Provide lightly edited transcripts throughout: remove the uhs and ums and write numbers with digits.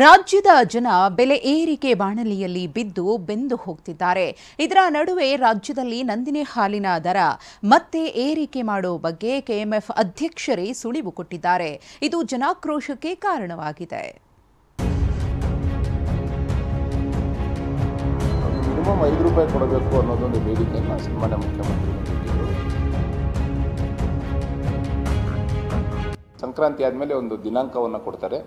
ರಾಜ್ಯದ ಜನ ಬೆಲೆ ಏರಿಕೆ ಬಾಣಲಿಯಲ್ಲಿ ಬಿದ್ದು ಬೆಂದು ಹೋಗ್ತಿದ್ದಾರೆ. ಇದರ ನಡುವೆ ರಾಜ್ಯದಲ್ಲಿ ನಂದಿನಿ ಹಾಲಿನ ದರ ಮತ್ತೆ ಏರಿಕೆ ಮಾಡುವ ಬಗ್ಗೆ ಕೆಎಂಎಫ್ ಅಧ್ಯಕ್ಷರೇ ಸುಳಿವು ಕೊಟ್ಟಿದ್ದಾರೆ. ಇದು ಜನಾಕ್ರೋಶಕ್ಕೆ ಕಾರಣವಾಗಿದೆ. ಮಿನಿಮಮ್ ₹5 ಕೊಡಬೇಕು ಅನ್ನೋದೊಂದು ಬೇಡಿಕೆಯನ್ನು ಸನ್ಮಾನ್ಯ ಮುಖ್ಯಮಂತ್ರಿ ನೀಡಿದರು. ಸಂಕ್ರಾಂತಿ ಆದಮೇಲೆ ಒಂದು ದಿನಾಂಕವನ್ನು ಕೊಡ್ತಾರೆ.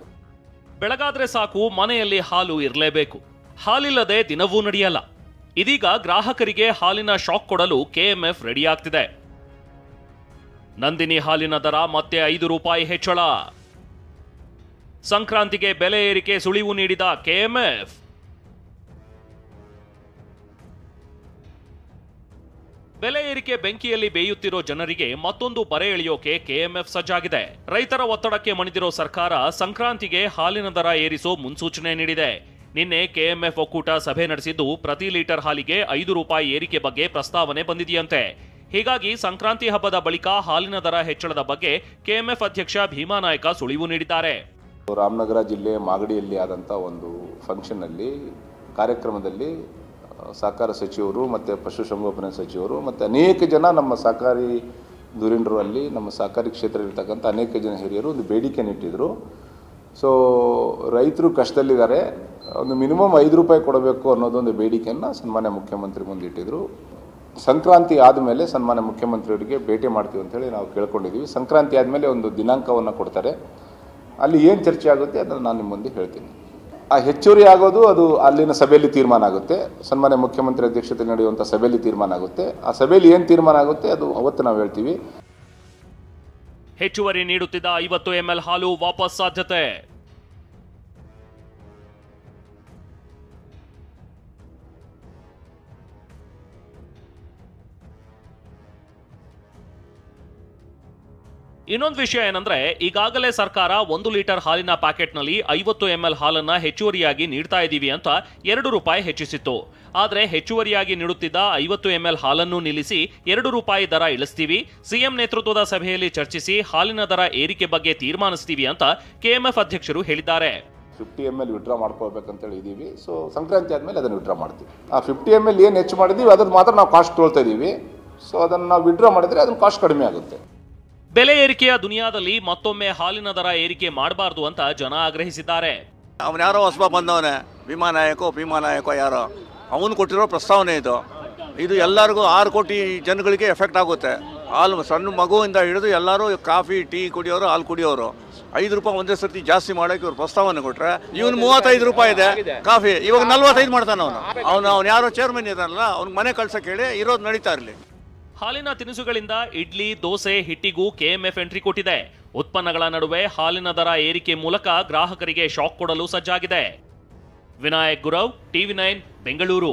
ಬೆಳಗಾದ್ರೆ ಸಾಕು ಮನೆಯಲ್ಲಿ ಹಾಲು ಇರಲೇಬೇಕು. ಹಾಲಿಲ್ಲದೆ ದಿನವೂ ನಡೆಯಲ್ಲ. ಇದೀಗ ಗ್ರಾಹಕರಿಗೆ ಹಾಲಿನ ಶಾಕ್ ಕೊಡಲು ಕೆಎಂಎಫ್ ರೆಡಿ ಆಗ್ತಿದೆ. ನಂದಿನಿ ಹಾಲಿನ ದರ ಮತ್ತೆ ₹5 ಹೆಚ್ಚಳ. ಸಂಕ್ರಾಂತಿಗೆ ಬೆಲೆ ಏರಿಕೆ ಸುಳಿವು ನೀಡಿದ ಕೆಎಂಎಫ್. ಬೆಲೆ ಏರಿಕೆ ಬೆಂಕಿಯಲ್ಲಿ ಬೇಯುತ್ತಿರೋ ಜನರಿಗೆ ಮತ್ತೊಂದು ಬರೆ ಎಳೆಯೋಕೆ ಕೆಎಂಎಫ್ ಸಜ್ಜಾಗಿದೆ. ರೈತರ ಒತ್ತಡಕ್ಕೆ ಮಣಿದಿರೋ ಸರ್ಕಾರ ಸಂಕ್ರಾಂತಿಗೆ ಹಾಲಿನ ದರ ಏರಿಸೋ ಮುನ್ಸೂಚನೆ ನೀಡಿದೆ. ನಿನ್ನೆ ಕೆಎಂಎಫ್ ಒಕ್ಕೂಟ ಸಭೆ ನಡೆಸಿದ್ದು ಪ್ರತಿ ಲೀಟರ್ ಹಾಲಿಗೆ ₹5 ಏರಿಕೆ ಬಗ್ಗೆ ಪ್ರಸ್ತಾವನೆ ಬಂದಿದೆಯಂತೆ. ಹೀಗಾಗಿ ಸಂಕ್ರಾಂತಿ ಹಬ್ಬದ ಬಳಿಕ ಹಾಲಿನ ದರ ಹೆಚ್ಚಳದ ಬಗ್ಗೆ ಕೆಎಂಎಫ್ ಅಧ್ಯಕ್ಷ ಭೀಮಾನಾಯ್ಕ ಸುಳಿವು ನೀಡಿದ್ದಾರೆ. ರಾಮನಗರ ಜಿಲ್ಲೆ ಮಾಗಡಿಯಲ್ಲಿ ಆದಂಥ ಒಂದು ಫಂಕ್ಷನ್ನಲ್ಲಿ ಕಾರ್ಯಕ್ರಮದಲ್ಲಿ ಸಹಕಾರ ಸಚಿವರು ಮತ್ತು ಪಶುಸಂಗೋಪನಾ ಸಚಿವರು ಮತ್ತು ಅನೇಕ ಜನ ನಮ್ಮ ಸಹಕಾರಿ ಧುರೀಣರು ಅಲ್ಲಿ ನಮ್ಮ ಸಹಕಾರಿ ಕ್ಷೇತ್ರದಲ್ಲಿರ್ತಕ್ಕಂಥ ಅನೇಕ ಜನ ಹಿರಿಯರು ಒಂದು ಬೇಡಿಕೆ ಇಟ್ಟಿದ್ರು. ಸೊ ರೈತರು ಕಷ್ಟದಲ್ಲಿದ್ದಾರೆ, ಒಂದು ಮಿನಿಮಮ್ ₹5 ಕೊಡಬೇಕು ಅನ್ನೋದೊಂದು ಬೇಡಿಕೆಯನ್ನು ಸನ್ಮಾನ್ಯ ಮುಖ್ಯಮಂತ್ರಿ ಮುಂದೆ ಇಟ್ಟಿದ್ರು. ಸಂಕ್ರಾಂತಿ ಆದಮೇಲೆ ಸನ್ಮಾನ್ಯ ಮುಖ್ಯಮಂತ್ರಿಯವರಿಗೆ ಭೇಟಿ ಮಾಡ್ತೀವಿ ಅಂತೇಳಿ ನಾವು ಕೇಳ್ಕೊಂಡಿದ್ದೀವಿ. ಸಂಕ್ರಾಂತಿ ಆದಮೇಲೆ ಒಂದು ದಿನಾಂಕವನ್ನು ಕೊಡ್ತಾರೆ. ಅಲ್ಲಿ ಏನು ಚರ್ಚೆ ಆಗುತ್ತೆ ಅದನ್ನು ನಾನು ನಿಮ್ಮ ಮುಂದೆ ಹೇಳ್ತೀನಿ. ಆ ಹೆಚ್ಚುವರಿ ಆಗೋದು ಅದು ಅಲ್ಲಿನ ಸಭೆಯಲ್ಲಿ ತೀರ್ಮಾನ ಆಗುತ್ತೆ. ಸನ್ಮಾನ್ಯ ಮುಖ್ಯಮಂತ್ರಿ ಅಧ್ಯಕ್ಷತೆ ನಡೆಯುವಂಥ ಸಭೆಯಲ್ಲಿ ತೀರ್ಮಾನ ಆಗುತ್ತೆ. ಆ ಸಭೆಯಲ್ಲಿ ಏನು ತೀರ್ಮಾನ ಆಗುತ್ತೆ ಅದು ಅವತ್ತು ನಾವು ಹೇಳ್ತೀವಿ. ಹೆಚ್ಚುವರಿ ನೀಡುತ್ತಿದ್ದ 50 ml ಹಾಲು ವಾಪಸ್ ಸಾಧ್ಯತೆ. ಇನ್ನೊಂದು ವಿಷಯ ಏನಂದ್ರೆ, ಈಗಾಗಲೇ ಸರ್ಕಾರ 1 ಲೀಟರ್ ಹಾಲಿನ ಪ್ಯಾಕೆಟ್ನಲ್ಲಿ 50 ml ಹಾಲನ್ನ ಹೆಚ್ಚುವರಿಯಾಗಿ ನೀಡ್ತಾ ಇದ್ದೀವಿ ಅಂತ ₹2 ಹೆಚ್ಚಿಸಿತ್ತು. ಆದ್ರೆ ಹೆಚ್ಚುವರಿಯಾಗಿ ನೀಡುತ್ತಿದ್ದ 50 ml ಹಾಲನ್ನು ನಿಲ್ಲಿಸಿ ₹2 ದರ ಇಳಿಸ್ತೀವಿ, ಸಿಎಂ ನೇತೃತ್ವದ ಸಭೆಯಲ್ಲಿ ಚರ್ಚಿಸಿ ಹಾಲಿನ ದರ ಏರಿಕೆ ಬಗ್ಗೆ ತೀರ್ಮಾನಿಸ್ತೀವಿ ಅಂತ ಕೆಎಂಎಫ್ ಅಧ್ಯಕ್ಷರು ಹೇಳಿದ್ದಾರೆ. 50 ml ವಿಡ್ರಾ ಮಾಡ್ಕೋಬೇಕಂತೇಳಿ ಇದ್ದೀವಿ. ಸೊ ಸಂಕ್ರಾಂತಿ ಆದಮೇಲೆ ಅದನ್ನು ವಿಡ್ರಾ ಮಾಡ್ತೀವಿ. ಆ 50 ml ಏನು ಹೆಚ್ಚು ಮಾಡಿದ್ದೀವಿ ಅದನ್ನು ಮಾತ್ರ ನಾವು ಕಾಸ್ಟ್ ತೊಳ್ತಾ ಇದ್ದೀವಿ. ಸೊ ಅದನ್ನು ನಾವು ವಿಡ್ರಾ ಮಾಡಿದ್ರೆ ಅದನ್ನು ಕಾಸ್ಟ್ ಕಡಿಮೆ ಆಗುತ್ತೆ. ಬೆಲೆ ಏರಿಕೆಯ ದುನಿಯಾದಲ್ಲಿ ಮತ್ತೊಮ್ಮೆ ಹಾಲಿನ ದರ ಏರಿಕೆ ಮಾಡಬಾರದು ಅಂತ ಜನ ಆಗ್ರಹಿಸಿದ್ದಾರೆ. ಅವನು ಯಾರೋ ಹೊಸಬ ಬಂದವನೇ, ಭೀಮಾನಾಯಕೋ ಯಾರೋ, ಅವನು ಕೊಟ್ಟಿರೋ ಪ್ರಸ್ತಾವನೆ ಇದು ಎಲ್ಲರಿಗೂ 6 ಕೋಟಿ ಜನಗಳಿಗೆ ಎಫೆಕ್ಟ್ ಆಗುತ್ತೆ. ಹಾಲು ಸಣ್ಣ ಮಗುವಿಂದ ಹಿಡಿದು ಎಲ್ಲರೂ ಕಾಫಿ ಟೀ ಕುಡಿಯೋರು, ಹಾಲು ಕುಡಿಯೋರು. ₹5 ಒಂದೇ ಸರ್ತಿ ಜಾಸ್ತಿ ಮಾಡೋಕೆ ಇವ್ರು ಪ್ರಸ್ತಾವನೆ ಕೊಟ್ಟರೆ ಇವನು ₹35 ಇದೆ ಕಾಫಿ, ಇವಾಗ 45 ಮಾಡ್ತಾನೆ. ಅವನು ಯಾರೋ ಚೇರ್ಮನ್ ಇದಾರಲ್ಲ, ಅವ್ನಿಗೆ ಮನೆ ಕಳ್ಸಕ್ಕೆ ಹೇಳಿ ಇರೋದು ನಡೀತಾ ಇರಲಿ. ಹಾಲಿನ ತಿನಿಸುಗಳಿಂದ ಇಡ್ಲಿ, ದೋಸೆ, ಹಿಟ್ಟಿಗೂ ಕೆಎಂಎಫ್ ಎಂಟ್ರಿ ಕೊಟ್ಟಿದೆ. ಉತ್ಪನ್ನಗಳ ನಡುವೆ ಹಾಲಿನ ದರ ಏರಿಕೆ ಮೂಲಕ ಗ್ರಾಹಕರಿಗೆ ಶಾಕ್ ಕೊಡಲು ಸಜ್ಜಾಗಿದೆ. ವಿನಾಯಕ್ ಗುರವ್, TV9 ಬೆಂಗಳೂರು.